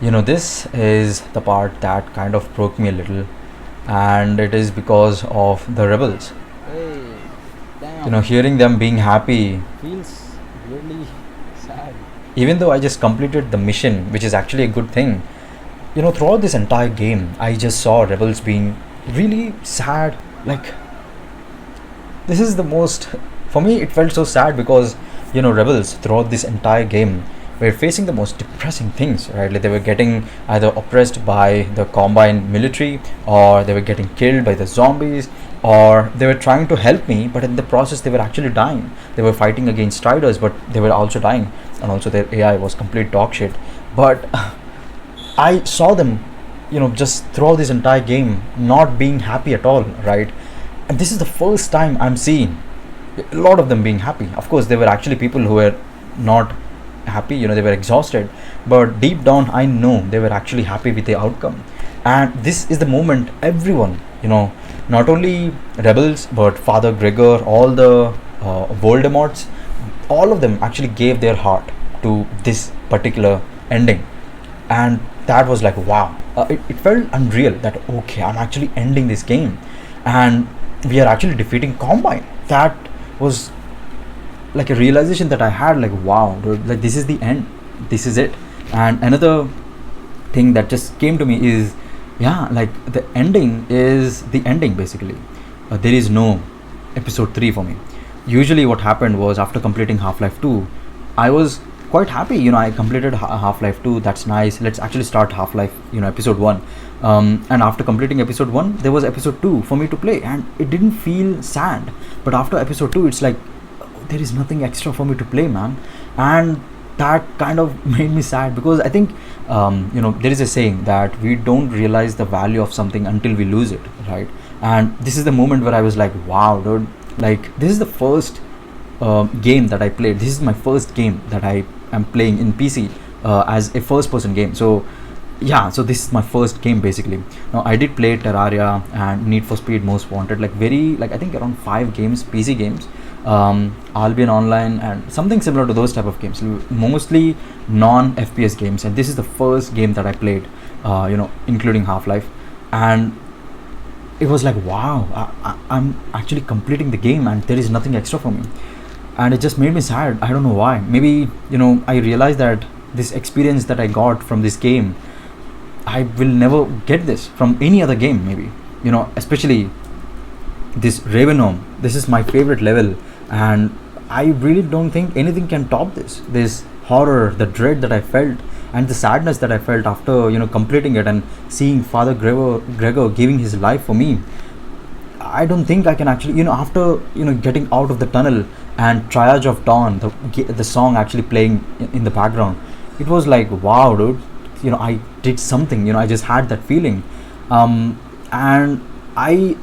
This is the part that kind of broke me a little, and it is because of the rebels. Hey, damn, Hearing them being happy, feels weirdly sad. even though I just completed the mission, which is actually a good thing. Throughout this entire game, I just saw rebels being really sad. Like, this is the most. For me, it felt so sad because, rebels throughout this entire game were facing the most depressing things, right? Like, they were getting either oppressed by the combined military, or they were getting killed by the zombies, or they were trying to help me, but in the process, they were actually dying. They were fighting against striders, but they were also dying, and also their AI was complete dog shit. But I saw them, just throughout this entire game not being happy at all, right? And this is the first time I'm seeing a lot of them being happy. Of course, there were actually people who were not happy, they were exhausted, but deep down, I know they were actually happy with the outcome. And this is the moment everyone, not only rebels, but Father Gregor, all the Voldemorts, all of them actually gave their heart to this particular ending. And that was like wow, it felt unreal that okay, I'm actually ending this game, and we are actually defeating Combine. That was like a realization that I had, like wow dude, like this is the end, this is it. And another thing that just came to me is, yeah, like the ending is the ending basically. There is no episode 3 for me. Usually what happened was, after completing Half-Life 2, I was quite happy. I completed Half-Life 2, that's nice, let's actually start Half-Life, episode 1. And after completing episode 1, there was episode 2 for me to play, and it didn't feel sad. But after episode 2, it's like there is nothing extra for me to play, man. And that kind of made me sad, because I think there is a saying that we don't realize the value of something until we lose it, right? And this is the moment where I was like wow dude, like this is the first game that I played. This is my first game that I am playing in PC, as a first person game. So yeah, so this is my first game basically. Now I did play Terraria and Need for Speed Most Wanted, like very, like I think around 5 games, PC games, Albion Online and something similar to those type of games, mostly non FPS games. And this is the first game that I played, including Half-Life. And it was like wow, I'm actually completing the game and there is nothing extra for me. And it just made me sad. I don't know why. Maybe I realized that this experience that I got from this game, I will never get this from any other game. Maybe especially this Ravenholm. This is my favorite level, and I really don't think anything can top this horror, the dread that I felt, and the sadness that I felt after completing it and seeing Father Gregor giving his life for me. I don't think I can actually, after getting out of the tunnel and Triage of Dawn, the song actually playing in the background, it was like wow dude, I did something. I just had that feeling. And I,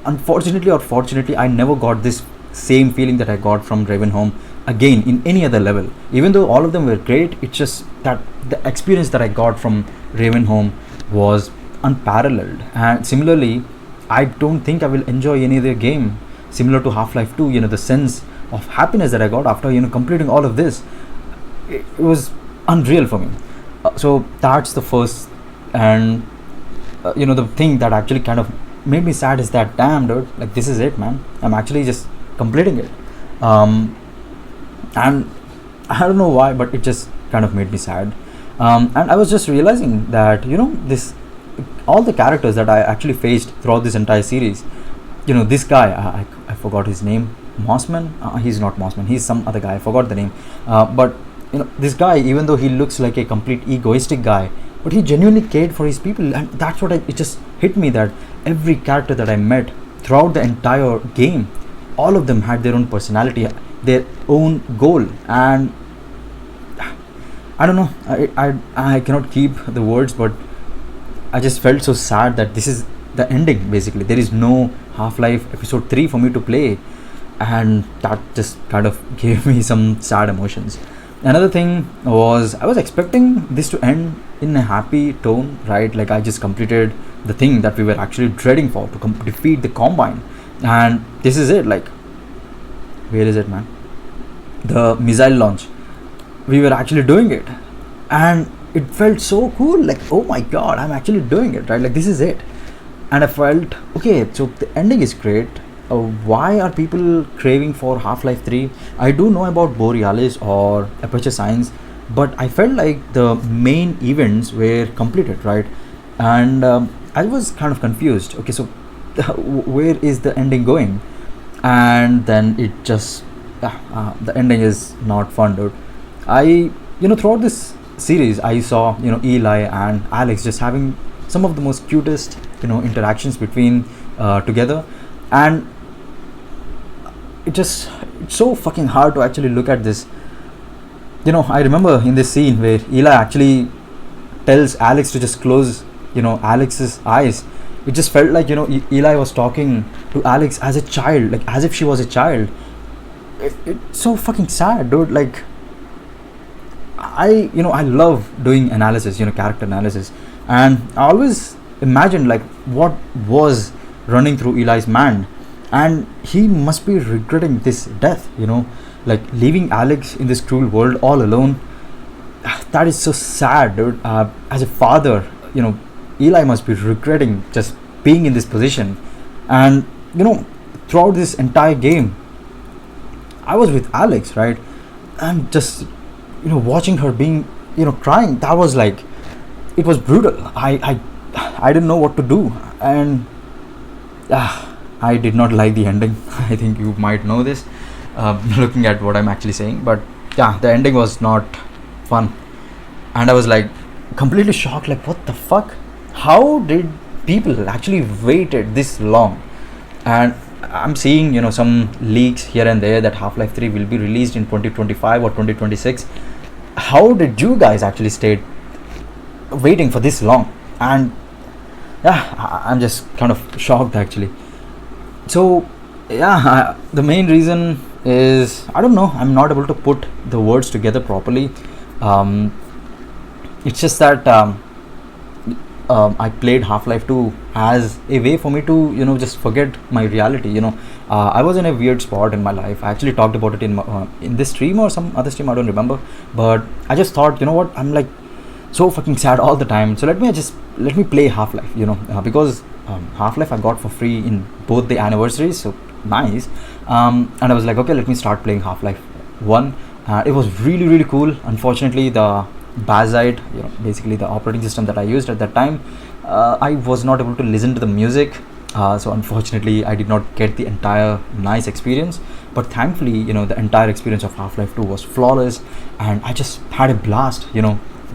unfortunately or fortunately, I never got this same feeling that I got from Ravenholm again in any other level. Even though all of them were great, it's just that the experience that I got from Ravenholm was unparalleled. And similarly, I don't think I will enjoy any other game similar to Half-Life 2. The sense of happiness that I got after completing all of this, it was unreal for me. So that's the first. And the thing that actually kind of made me sad is that damn dude, like this is it, man, I'm actually just completing it. And I don't know why, but it just kind of made me sad. And I was just realizing that this, all the characters that I actually faced throughout this entire series, this guy, I forgot his name, Mossman. He's not Mossman, he's some other guy, I forgot the name. But this guy, even though he looks like a complete egoistic guy, but he genuinely cared for his people. And that's what it just hit me, that every character that I met throughout the entire game, all of them had their own personality, their own goal. And I don't know, I cannot keep the words, but I just felt so sad that this is the ending basically. There is no Half-Life episode 3 for me to play, and that just kind of gave me some sad emotions. Another thing was, I was expecting this to end in a happy tone, right? Like I just completed the thing that we were actually dreading for, to defeat the Combine, and this is it. Like, where is it, man? The missile launch, we were actually doing it, and it felt so cool, like, oh my god, I'm actually doing it, right? Like, this is it. And I felt, okay, so the ending is great. Why are people craving for Half-Life 3? I do know about Borealis or Aperture Science, but I felt like the main events were completed, right? And I was kind of confused. Okay, so where is the ending going? And then it just, the ending is not fun, dude. Throughout this series, I saw, Eli and Alex just having some of the most cutest, interactions between together. And it's so fucking hard to actually look at this. I remember in this scene where Eli actually tells Alex to just close, Alex's eyes. It just felt like, Eli was talking to Alex as a child, like as if she was a child. It's so fucking sad, dude. Like, I love doing analysis, character analysis, and I always imagined like what was running through Eli's mind, and he must be regretting this death, like leaving Alex in this cruel world all alone. That is so sad, dude. As a father, Eli must be regretting just being in this position. And throughout this entire game, I was with Alex, right? And just watching her being crying, that was like, it was brutal. I didn't know what to do. And I did not like the ending. I think you might know this, looking at what I'm actually saying. But yeah, the ending was not fun, and I was like completely shocked. Like, what the fuck? How did people actually waited this long? And I'm seeing some leaks here and there that Half-Life 3 will be released in 2025 or 2026. How did you guys actually stay waiting for this long? And yeah, I'm just kind of shocked actually. So yeah, the main reason is, I don't know, I'm not able to put the words together properly. It's just that I played Half-Life 2 as a way for me to just forget my reality. I was in a weird spot in my life. I actually talked about it in this stream or some other stream, I don't remember. But I just thought, what, I'm like so fucking sad all the time, so let me play Half-Life, because Half-Life I got for free in both the anniversaries, so nice. And I was like, okay, let me start playing Half-Life 1. It was really, really cool. Unfortunately, the Bazite, basically the operating system that I used at that time, I was not able to listen to the music. So unfortunately, I did not get the entire nice experience. But thankfully, the entire experience of Half-Life 2 was flawless, and I just had a blast,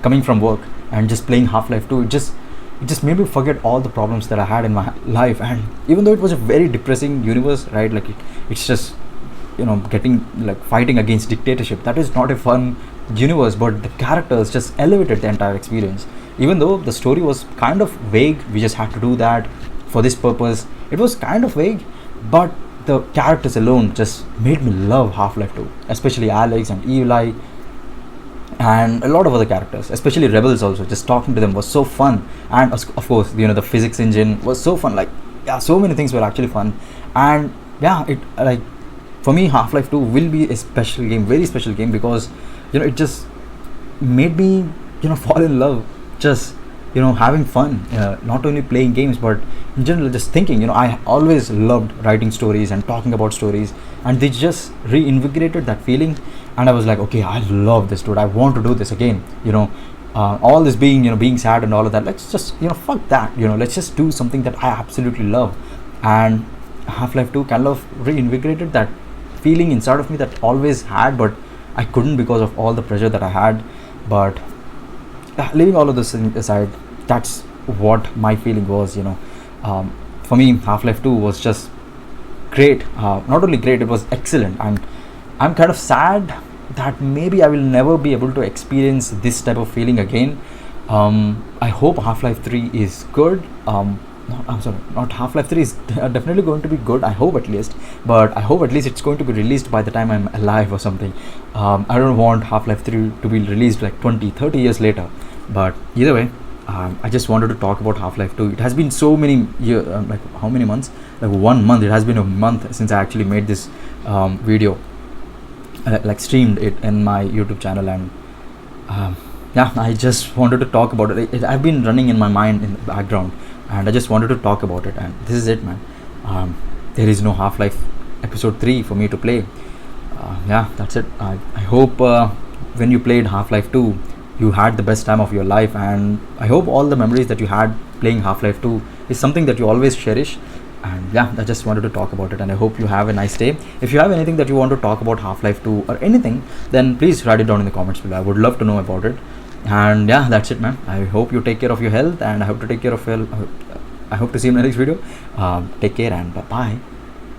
coming from work and just playing Half-Life 2. It just made me forget all the problems that I had in my life. And even though it was a very depressing universe, right? Like it's just getting like fighting against dictatorship. That is not a fun universe, but the characters just elevated the entire experience. Even though the story was kind of vague, we just had to do that for this purpose. It was kind of vague, but the characters alone just made me love Half-Life 2, especially Alex and Eli and a lot of other characters, especially Rebels also. Just talking to them was so fun. And of course, the physics engine was so fun. Like, yeah, so many things were actually fun. And yeah, it like, for me, Half-Life 2 will be a special game, very special game, because it just made me fall in love, just having fun, not only playing games but in general just thinking. I always loved writing stories and talking about stories, and they just reinvigorated that feeling. And I was like, okay, I love this, dude, I want to do this again. All this being sad and all of that, let's just fuck that, let's just do something that I absolutely love. And Half-Life 2 kind of reinvigorated that feeling inside of me that always had, but I couldn't because of all the pressure that I had. But leaving all of this aside, that's what my feeling was. For me, Half-Life 2 was just great. Not only great, it was excellent. And I'm kind of sad that maybe I will never be able to experience this type of feeling again. I hope Half-Life 3 is good. I'm sorry, not Half-Life 3 is definitely going to be good, I hope at least. But I hope at least it's going to be released by the time I'm alive or something. I don't want Half-Life 3 to be released like 20-30 years later. But either way, I just wanted to talk about Half-Life 2. It has been so many years, like how many months? Like 1 month. It has been a month since I actually made this video, like streamed it in my YouTube channel. And yeah, I just wanted to talk about it. I've been running in my mind in the background, and I just wanted to talk about it. And this is it, man. There is no Half-Life episode 3 for me to play. Yeah, that's it. I hope when you played Half-Life 2, you had the best time of your life, and I hope all the memories that you had playing Half-Life 2 is something that you always cherish. And yeah, I just wanted to talk about it, and I hope you have a nice day. If you have anything that you want to talk about Half-Life 2 or anything, then please write it down in the comments below. I would love to know about it. And yeah, that's it, man. I hope you take care of your health, and I hope to take care of your I hope to see you in the next video. Take care, and bye.